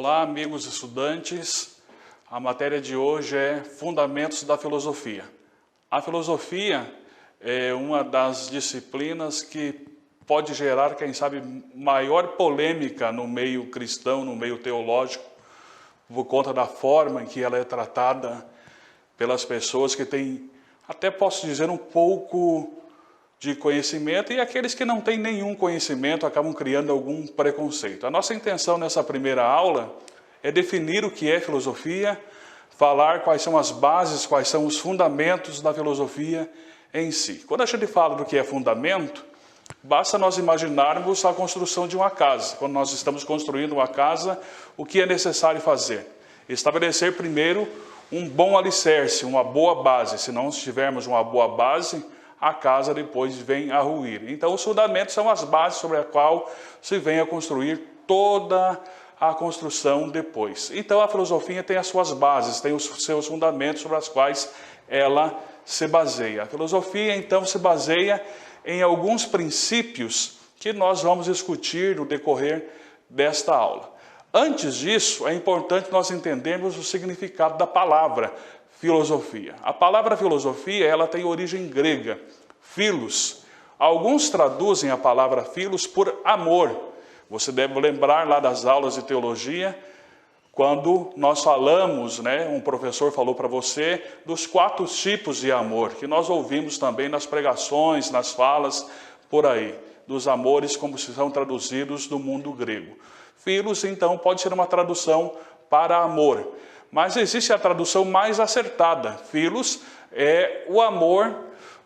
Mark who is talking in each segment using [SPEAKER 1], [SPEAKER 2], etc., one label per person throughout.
[SPEAKER 1] Olá, amigos estudantes. A matéria de hoje é Fundamentos da Filosofia. A filosofia é uma das disciplinas que pode gerar, quem sabe, maior polêmica no meio cristão, no meio teológico, por conta da forma em que ela é tratada pelas pessoas que têm, até posso dizer, um pouco de conhecimento, e aqueles que não têm nenhum conhecimento acabam criando algum preconceito. A nossa intenção nessa primeira aula é definir o que é filosofia, falar quais são as bases, quais são os fundamentos da filosofia em si. Quando a gente fala do que é fundamento, basta nós imaginarmos a construção de uma casa. Quando nós estamos construindo uma casa, o que é necessário fazer? Estabelecer primeiro um bom alicerce, uma boa base. Se não tivermos uma boa base, a casa depois vem a ruir. Então, os fundamentos são as bases sobre a qual se vem a construir toda a construção depois. Então, a filosofia tem as suas bases, tem os seus fundamentos sobre os quais ela se baseia. A filosofia, então, se baseia em alguns princípios que nós vamos discutir no decorrer desta aula. Antes disso, é importante nós entendermos o significado da palavra filosofia. A palavra filosofia, ela tem origem grega, philos. Alguns traduzem a palavra philos por amor. Você deve lembrar lá das aulas de teologia, quando nós falamos, um professor falou para você dos 4 tipos de amor, que nós ouvimos também nas pregações, nas falas por aí, dos amores como são traduzidos do mundo grego. Philos, então, pode ser uma tradução para amor. Mas existe a tradução mais acertada. Philos é o amor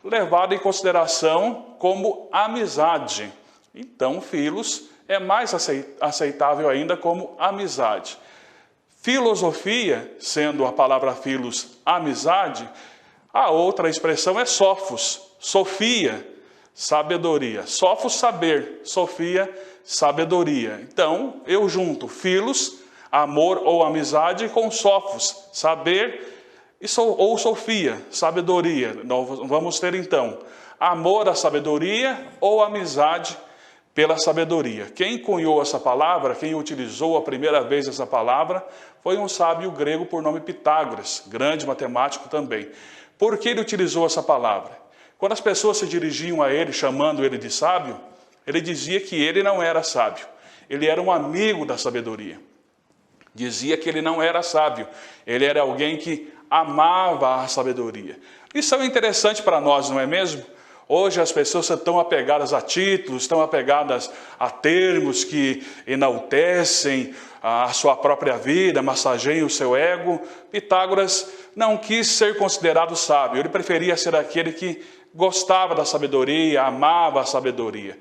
[SPEAKER 1] levado em consideração como amizade. Então, philos é mais aceitável ainda como amizade. Filosofia, sendo a palavra philos amizade, a outra expressão é sophos, sofia, sabedoria. Sophos, saber, sofia, sabedoria. Então, eu junto philos, amor ou amizade, com sophos, saber, ou sofia, sabedoria. Nós vamos ter então amor à sabedoria ou amizade pela sabedoria. Quem cunhou essa palavra, quem utilizou a primeira vez essa palavra, foi um sábio grego por nome Pitágoras, grande matemático também. Por que ele utilizou essa palavra? Quando as pessoas se dirigiam a ele, chamando ele de sábio, ele dizia que ele não era sábio, ele era um amigo da sabedoria. Dizia que ele não era sábio, ele era alguém que amava a sabedoria. Isso é interessante para nós, não é mesmo? Hoje as pessoas estão apegadas a títulos, estão apegadas a termos que enaltecem a sua própria vida, massageiam o seu ego. Pitágoras não quis ser considerado sábio, ele preferia ser aquele que gostava da sabedoria, amava a sabedoria.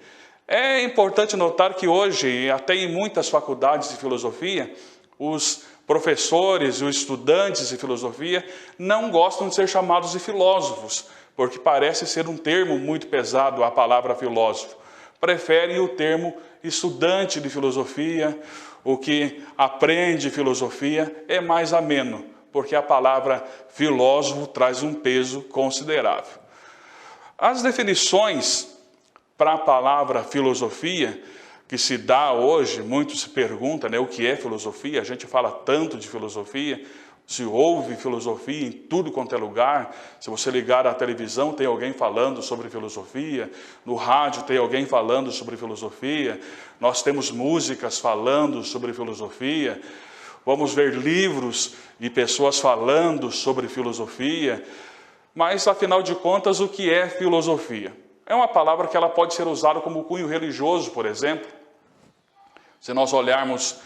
[SPEAKER 1] É importante notar que hoje, até em muitas faculdades de filosofia, os professores, os estudantes de filosofia não gostam de ser chamados de filósofos, porque parece ser um termo muito pesado a palavra filósofo. Preferem o termo estudante de filosofia, o que aprende filosofia é mais ameno, porque a palavra filósofo traz um peso considerável. As definições para a palavra filosofia que se dá hoje, muito se pergunta, o que é filosofia? A gente fala tanto de filosofia, se ouve filosofia em tudo quanto é lugar. Se você ligar à televisão, tem alguém falando sobre filosofia, no rádio tem alguém falando sobre filosofia, nós temos músicas falando sobre filosofia, vamos ver livros de pessoas falando sobre filosofia, mas afinal de contas, o que é filosofia? É uma palavra que ela pode ser usada como cunho religioso, por exemplo. Se nós olharmos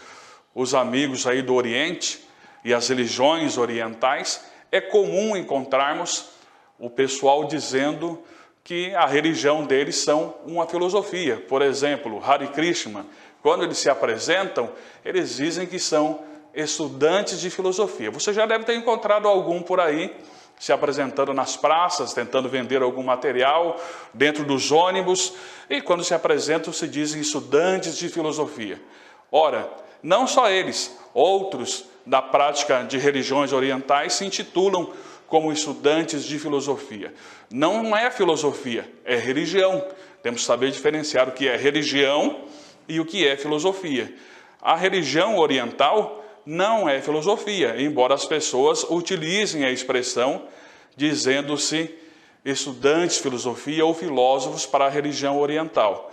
[SPEAKER 1] os amigos aí do Oriente e as religiões orientais, é comum encontrarmos o pessoal dizendo que a religião deles são uma filosofia. Por exemplo, Hare Krishna, quando eles se apresentam, eles dizem que são estudantes de filosofia. Você já deve ter encontrado algum por aí, se apresentando nas praças, tentando vender algum material dentro dos ônibus, e quando se apresentam se dizem estudantes de filosofia. Ora, não só eles, outros da prática de religiões orientais se intitulam como estudantes de filosofia. Não é filosofia, é religião. Temos que saber diferenciar o que é religião e o que é filosofia. A religião oriental não é filosofia, embora as pessoas utilizem a expressão dizendo-se estudantes de filosofia ou filósofos para a religião oriental.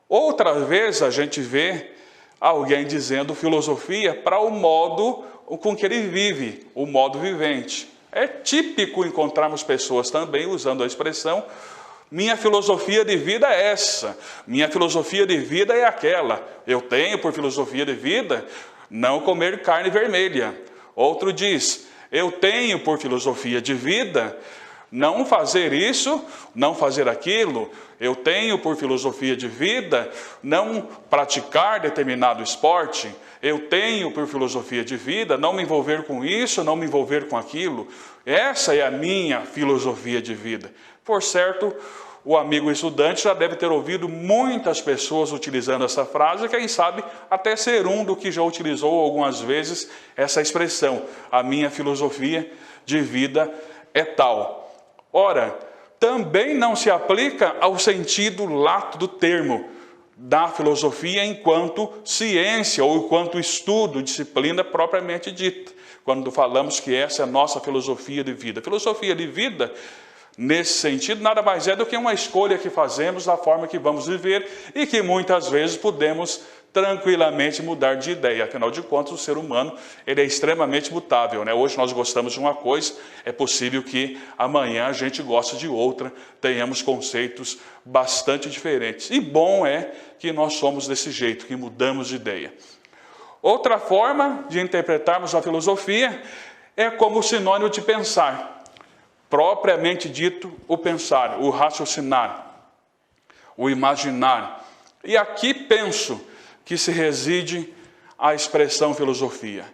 [SPEAKER 1] Outra vez a gente vê alguém dizendo filosofia para o modo com que ele vive, o modo vivente. É típico encontrarmos pessoas também usando a expressão minha filosofia de vida é essa, minha filosofia de vida é aquela. Eu tenho por filosofia de vida não comer carne vermelha. Outro diz, eu tenho por filosofia de vida não fazer isso, não fazer aquilo. Eu tenho por filosofia de vida não praticar determinado esporte. Eu tenho por filosofia de vida não me envolver com isso, não me envolver com aquilo. Essa é a minha filosofia de vida. Por certo, o amigo estudante já deve ter ouvido muitas pessoas utilizando essa frase, quem sabe até ser um do que já utilizou algumas vezes essa expressão, a minha filosofia de vida é tal. Ora, também não se aplica ao sentido lato do termo, da filosofia enquanto ciência ou enquanto estudo, disciplina propriamente dita, quando falamos que essa é a nossa filosofia de vida. Filosofia de vida, nesse sentido, nada mais é do que uma escolha que fazemos da forma que vamos viver e que muitas vezes podemos tranquilamente mudar de ideia. Afinal de contas, o ser humano ele é extremamente mutável, né? Hoje nós gostamos de uma coisa, é possível que amanhã a gente goste de outra, tenhamos conceitos bastante diferentes. E bom é que nós somos desse jeito, que mudamos de ideia. Outra forma de interpretarmos a filosofia é como sinônimo de pensar. Propriamente dito, o pensar, o raciocinar, o imaginar. E aqui penso que se reside a expressão filosofia.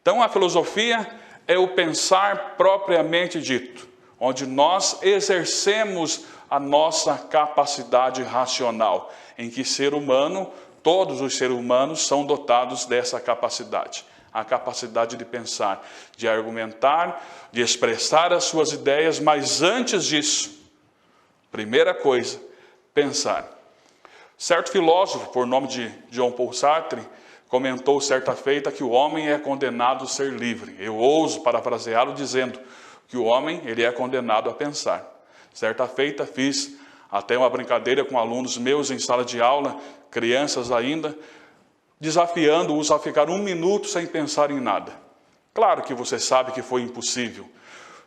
[SPEAKER 1] Então, a filosofia é o pensar propriamente dito, onde nós exercemos a nossa capacidade racional, em que ser humano, todos os seres humanos são dotados dessa capacidade. A capacidade de pensar, de argumentar, de expressar as suas ideias, mas antes disso, primeira coisa, pensar. Certo filósofo, por nome de Jean Paul Sartre, comentou certa feita que o homem é condenado a ser livre. Eu ouso parafraseá-lo dizendo que o homem ele é condenado a pensar. Certa feita fiz até uma brincadeira com alunos meus em sala de aula, crianças ainda, desafiando-os a ficar 1 minuto sem pensar em nada. Claro que você sabe que foi impossível.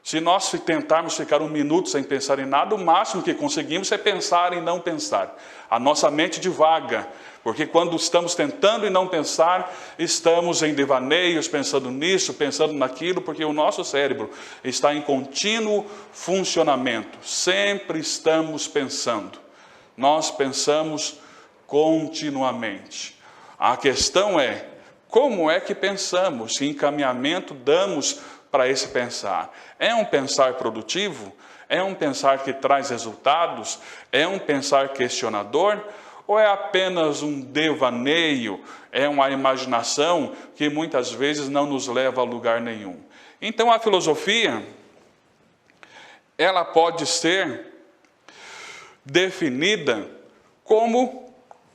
[SPEAKER 1] Se nós tentarmos ficar 1 minuto sem pensar em nada, o máximo que conseguimos é pensar em não pensar. A nossa mente divaga, porque quando estamos tentando em não pensar, estamos em devaneios, pensando nisso, pensando naquilo, porque o nosso cérebro está em contínuo funcionamento. Sempre estamos pensando. Nós pensamos continuamente. A questão é, como é que pensamos? Que encaminhamento damos para esse pensar? É um pensar produtivo? É um pensar que traz resultados? É um pensar questionador? Ou é apenas um devaneio? É uma imaginação que muitas vezes não nos leva a lugar nenhum? Então a filosofia, ela pode ser definida como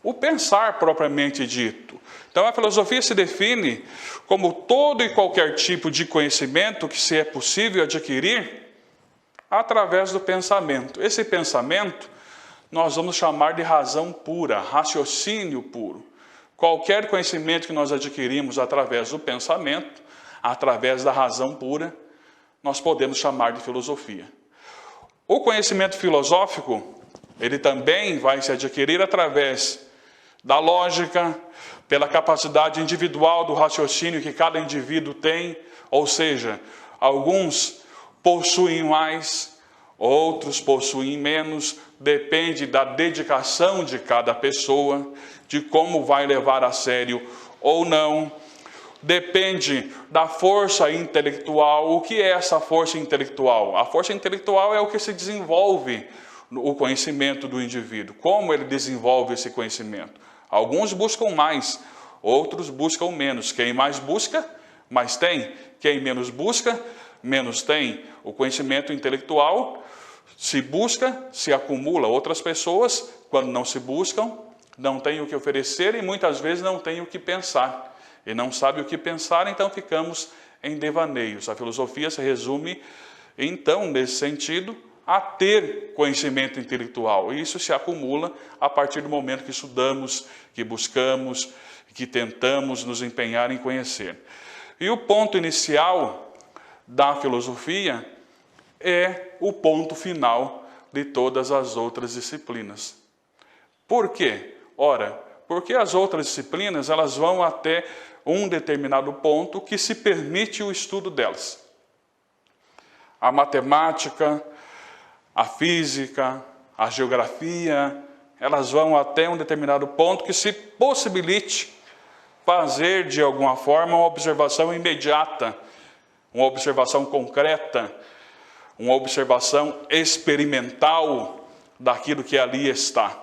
[SPEAKER 1] o pensar propriamente dito. Então a filosofia se define como todo e qualquer tipo de conhecimento que se é possível adquirir através do pensamento. Esse pensamento nós vamos chamar de razão pura, raciocínio puro. Qualquer conhecimento que nós adquirimos através do pensamento, através da razão pura, nós podemos chamar de filosofia. O conhecimento filosófico, ele também vai se adquirir através da lógica, pela capacidade individual do raciocínio que cada indivíduo tem, ou seja, alguns possuem mais, outros possuem menos, depende da dedicação de cada pessoa, de como vai levar a sério ou não, depende da força intelectual. O que é essa força intelectual? A força intelectual é o que se desenvolve o conhecimento do indivíduo, como ele desenvolve esse conhecimento. Alguns buscam mais, outros buscam menos. Quem mais busca, mais tem. Quem menos busca, menos tem. O conhecimento intelectual se busca, se acumula. Outras pessoas, quando não se buscam, não têm o que oferecer e muitas vezes não têm o que pensar. e não sabe o que pensar, então ficamos em devaneios. A filosofia se resume, então, nesse sentido, a ter conhecimento intelectual. E isso se acumula a partir do momento que estudamos, que buscamos, que tentamos nos empenhar em conhecer. E o ponto inicial da filosofia é o ponto final de todas as outras disciplinas. Por quê? Ora, porque as outras disciplinas elas vão até um determinado ponto que se permite o estudo delas. A matemática, a física, a geografia, elas vão até um determinado ponto que se possibilite fazer de alguma forma uma observação imediata, uma observação concreta, uma observação experimental daquilo que ali está.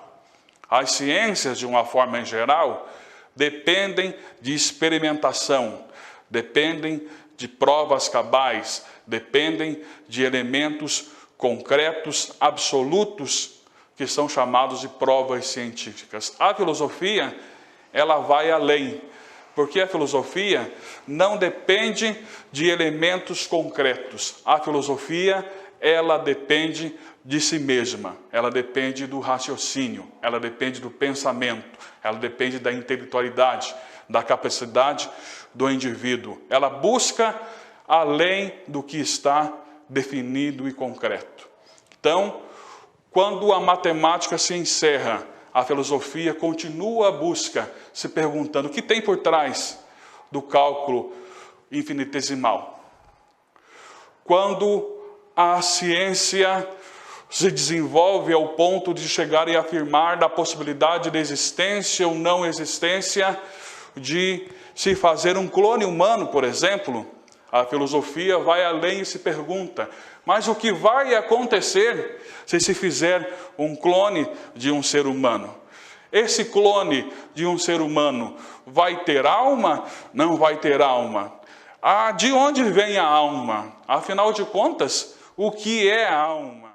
[SPEAKER 1] As ciências, de uma forma em geral, dependem de experimentação, dependem de provas cabais, dependem de elementos concretos, absolutos, que são chamados de provas científicas. A filosofia, ela vai além, porque a filosofia não depende de elementos concretos. A filosofia, ela depende de si mesma, ela depende do raciocínio, ela depende do pensamento, ela depende da intelectualidade, da capacidade do indivíduo. Ela busca além do que está definido e concreto. Então, quando a matemática se encerra, a filosofia continua a busca, se perguntando o que tem por trás do cálculo infinitesimal. Quando a ciência se desenvolve ao ponto de chegar e afirmar da possibilidade de existência ou não existência de se fazer um clone humano, por exemplo, a filosofia vai além e se pergunta, mas o que vai acontecer se fizer um clone de um ser humano? Esse clone de um ser humano vai ter alma? Não vai ter alma. De onde vem a alma? Afinal de contas, o que é a alma?